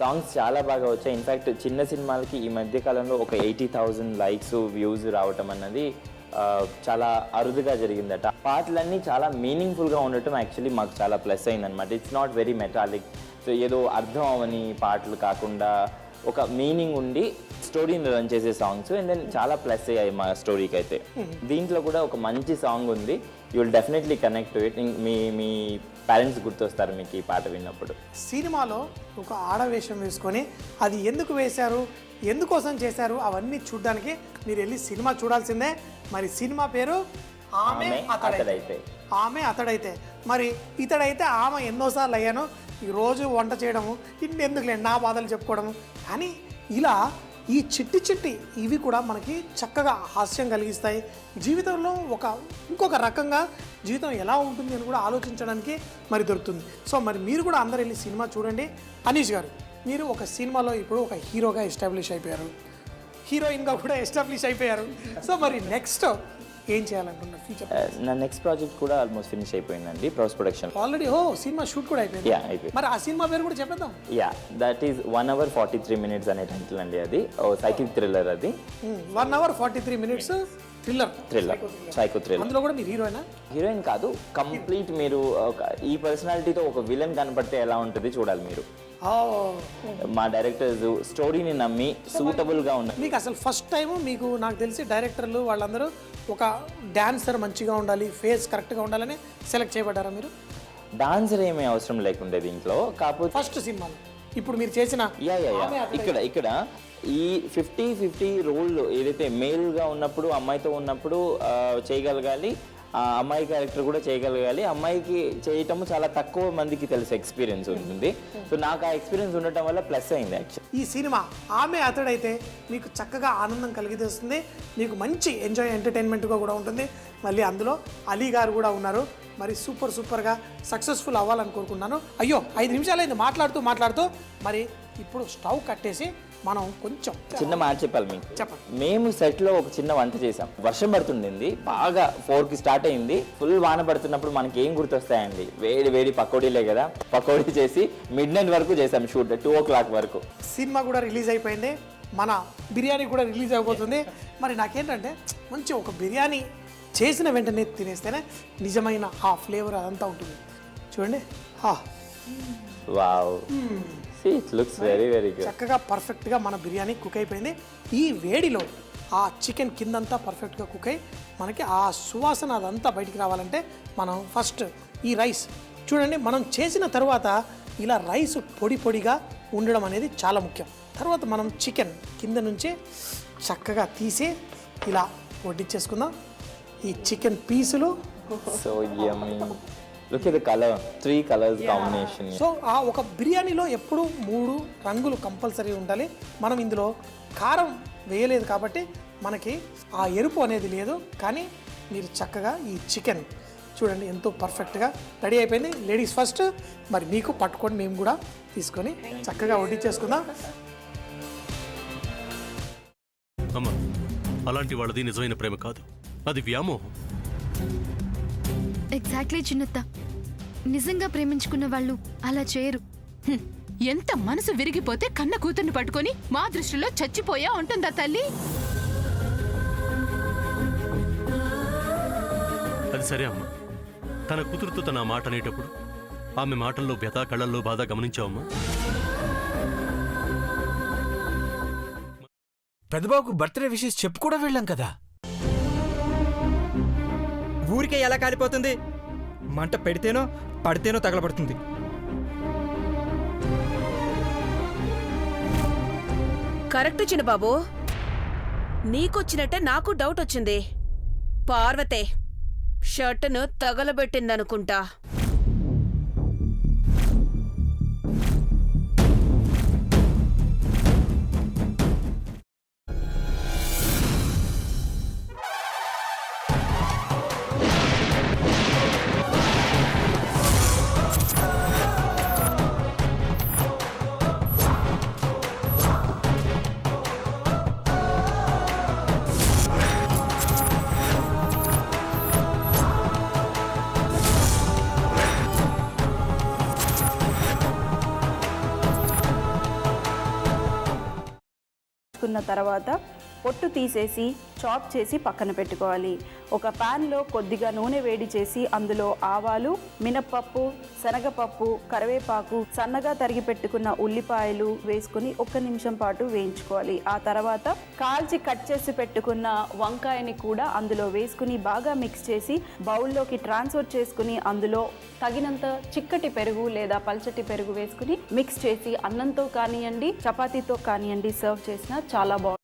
Songs చాలా బాగా వచ్చాయి. ఇన్ఫ్యాక్ట్ చిన్న సినిమాలకి ఈ మధ్య కాలంలో ఒక 80,000 లైక్స్ వ్యూస్ రావటం అన్నది చాలా అరుదుగా జరిగిందట. పాటలన్నీ చాలా మీనింగ్ఫుల్గా ఉండటం యాక్చువల్లీ మాకు చాలా ప్లస్ అయిందనమాట. It's not very metallic. So ఏదో అర్థం అవని పాటలు కాకుండా ఒక మీనింగ్ ఉండి స్టోరీని రన్ చేసే సాంగ్స్ అండ్ దెన్ చాలా ప్లస్ అయ్యాయి మా స్టోరీకి అయితే. దీంట్లో కూడా ఒక మంచి సాంగ్ ఉంది. You will definitely connect to it. మీ పేరెంట్స్ గుర్తొస్తారు మీకు ఈ పాట విన్నప్పుడు. సినిమాలో ఒక ఆడవేషం వేసుకొని అది ఎందుకు వేశారు, ఎందుకోసం చేశారు అవన్నీ చూడడానికి మీరు వెళ్ళి సినిమా చూడాల్సిందే. మరి సినిమా పేరు ఆమె అతడైతే. ఆమె అతడైతే మరి ఇతడైతే ఆమె ఎన్నోసార్లు అయ్యాను. ఈ రోజు వంట చేయడము ఎందుకులే నా బాధలు చెప్పుకోవడము. కానీ ఇలా ఈ చిట్టి ఇవి కూడా మనకి చక్కగా హాస్యం కలిగిస్తాయి. జీవితంలో ఇంకొక రకంగా జీవితం ఎలా ఉంటుంది అని కూడా ఆలోచించడానికి మరి దొరుకుతుంది. సో మరి మీరు కూడా అందరు వెళ్ళి సినిమా చూడండి. అనీష్ గారు, మీరు ఒక సినిమాలో ఇప్పుడు ఒక హీరోగా ఎస్టాబ్లిష్ అయిపోయారు, హీరోయిన్గా కూడా ఎస్టాబ్లిష్ అయిపోయారు. సో మరి నెక్స్ట్ ఏం చేయాలనుకున్నారు ఫ్యూచర్? నా నెక్స్ట్ ప్రాజెక్ట్ కూడా ఆల్మోస్ట్ ఫినిష్ అయిపోయిందండి, post production already. Cinema shoot కూడా అయిపోయింది. అయిపోయింది. మరి ఆ సినిమా పేరు కూడా చెప్పేద్దాం. దట్ ఈస్ 1 hour 43 minutes అనే టైటిల్ అండి. అది సైకిక్ థ్రిల్లర్. అది 1 hour 43 minutes thriller, psycho thriller. అందులో కూడా మీరు హీరోయిన్ కాదు, కంప్లీట్ మీరు ఈ పర్సనాలిటీతో ఒక విలన్ కనపడితే ఎలా ఉంటుంది చూడాలి మీరు. మా డైరెక్టర్స్ స్టోరీని నమ్మి సూటబుల్గా ఉన్నారు. మీకు అసలు ఫస్ట్ టైం మీకు నాకు తెలిసి డైరెక్టర్లు వాళ్ళందరూ ఒక డాన్సర్ మంచిగా ఉండాలి, ఫేస్ కరెక్ట్గా ఉండాలని సెలెక్ట్ చేయబడ్డారా మీరు? డాన్సర్ ఏమీ అవసరం లేకుండే దీంట్లో. కాకపోతే ఫస్ట్ సినిమాలో ఇప్పుడు మీరు చేసిన ఇక్కడ ఈ 50-50 రోల్ ఏదైతే మేల్గా ఉన్నప్పుడు అమ్మాయితో ఉన్నప్పుడు చేయగలగాలి, అమ్మాయి క్యారెక్టర్ కూడా చేయగలగాలి. అమ్మాయికి చేయటం చాలా తక్కువ మందికి తెలిసే ఎక్స్పీరియన్స్ ఉంటుంది. సో నాకు ఆ ఎక్స్పీరియన్స్ ఉండటం వల్ల ప్లస్ అయింది యాక్చువల్లీ. ఈ సినిమా ఆమె అతడైతే మీకు చక్కగా ఆనందం కలిగిస్తుంది, మీకు మంచి ఎంటర్టైన్మెంట్గా కూడా ఉంటుంది. మళ్ళీ అందులో అలీ గారు కూడా ఉన్నారు. మరి సూపర్గా సక్సెస్ఫుల్ అవ్వాలని కోరుకుంటున్నాను. అయ్యో 5 నిమిషాలు అయింది మాట్లాడుతూ మరి ఇప్పుడు స్టవ్ కట్టేసి మనం కొంచెం చిన్న మాట చెప్పాలి మీకు. చెప్పండి. మేము సెట్లో ఒక చిన్న వంట చేసాం. వర్షం పడుతుండింది, బాగా 4కి స్టార్ట్ అయింది. ఫుల్ వాన పడుతున్నప్పుడు మనకి ఏం గుర్తొస్తాయండి? వేడి పకోడీలే కదా. పకోడీ చేసి midnight వరకు చేసాం షూట్, 2 o'clock వరకు. సినిమా కూడా రిలీజ్ అయిపోయింది, మన బిర్యానీ కూడా రిలీజ్ అయిపోతుంది. మరి నాకేంటంటే మంచి ఒక బిర్యానీ చేసిన వెంటనే తినేస్తేనే నిజమైన ఆ ఫ్లేవర్ అదంతా ఉంటుంది. చూడండి, wow, it looks very good. చక్కగా పర్ఫెక్ట్గా మన బిర్యానీ కుక్ అయిపోయింది. ఈ వేడిలో ఆ చికెన్ కిందంతా పర్ఫెక్ట్గా కుక్ అయ్యి మనకి ఆ సువాసన అదంతా బయటికి రావాలంటే మనం ఫస్ట్ ఈ రైస్ చూడండి, మనం చేసిన తర్వాత ఇలా రైస్ పొడిగా ఉండడం అనేది చాలా ముఖ్యం. తర్వాత మనం చికెన్ కింద నుంచి చక్కగా తీసి ఇలా వడ్డించేసుకుందాం. ఈ చికెన్ పీసులు so yummy. Look at the colour, 3 colors combination. So ఆ ఒక బిర్యానీలో ఎప్పుడు 3 రంగులు కంపల్సరీ ఉండాలి. మనం ఇందులో కారం వేయలేదు కాబట్టి మనకి ఆ ఎరుపు అనేది లేదు. కానీ మీరు చక్కగా ఈ చికెన్ చూడండి ఎంతో పర్ఫెక్ట్గా రెడీ అయిపోయింది. లేడీస్ ఫస్ట్, మరి మీకు పట్టుకొని మేము కూడా తీసుకొని చక్కగా వడ్డించేసుకుందాం. అమ్మ, అలాంటి వాళ్ళది నిజమైన ప్రేమ కాదు, అది వ్యామోహం. ఎగ్జాక్ట్లీ చిన్నత్త, నిజంగా ప్రేమించుకున్న వాళ్ళు అలా చేయరు. ఎంత మనసు విరిగిపోతే కన్న కూతుర్ని పట్టుకొని మా దృష్టిలో చచ్చిపోయా ఉంటుందా తల్లి? అది సరే అమ్మా, తన కూతురుతో తన మాట అనేటప్పుడు ఆమె మాటల్లో వ్యథ, కళ్ళల్లో బాధ గమనించావమ్మా? పెద్దబాబుకు బర్త్డే విషెస్ చెప్పు కూడా వెళ్ళాం కదా. ఊరికే ఎలా కాలిపోతుంది? మంట పెడితేనో పడితేనో తగలబడుతుంది. కరెక్ట్ చిన్నబాబు, నీకొచ్చినట్టే నాకు డౌట్ వచ్చింది. పార్వతే షర్టును తగలబెట్టిందనుకుంటా. కాల్చుకున్న తర్వాత పొట్టు తీసేసి చాప్ చేసి పక్కన పెట్టుకోవాలి. ఒక ప్యాన్లో కొద్దిగా నూనె వేడి చేసి అందులో ఆవాలు, మినప్పప్పు, శనగపప్పు, కరివేపాకు, సన్నగా తరిగి పెట్టుకున్న ఉల్లిపాయలు వేసుకుని 1 నిమిషం పాటు వేయించుకోవాలి. ఆ తర్వాత కాల్చి కట్ చేసి పెట్టుకున్న వంకాయని కూడా అందులో వేసుకుని బాగా మిక్స్ చేసి బౌల్లోకి ట్రాన్స్ఫర్ చేసుకుని అందులో తగినంత చిక్కటి పెరుగు లేదా పల్చటి పెరుగు వేసుకుని మిక్స్ చేసి అన్నంతో కానివ్వండి, చపాతీతో కానివ్వండి సర్వ్ చేసినా చాలా బాగుంటుంది.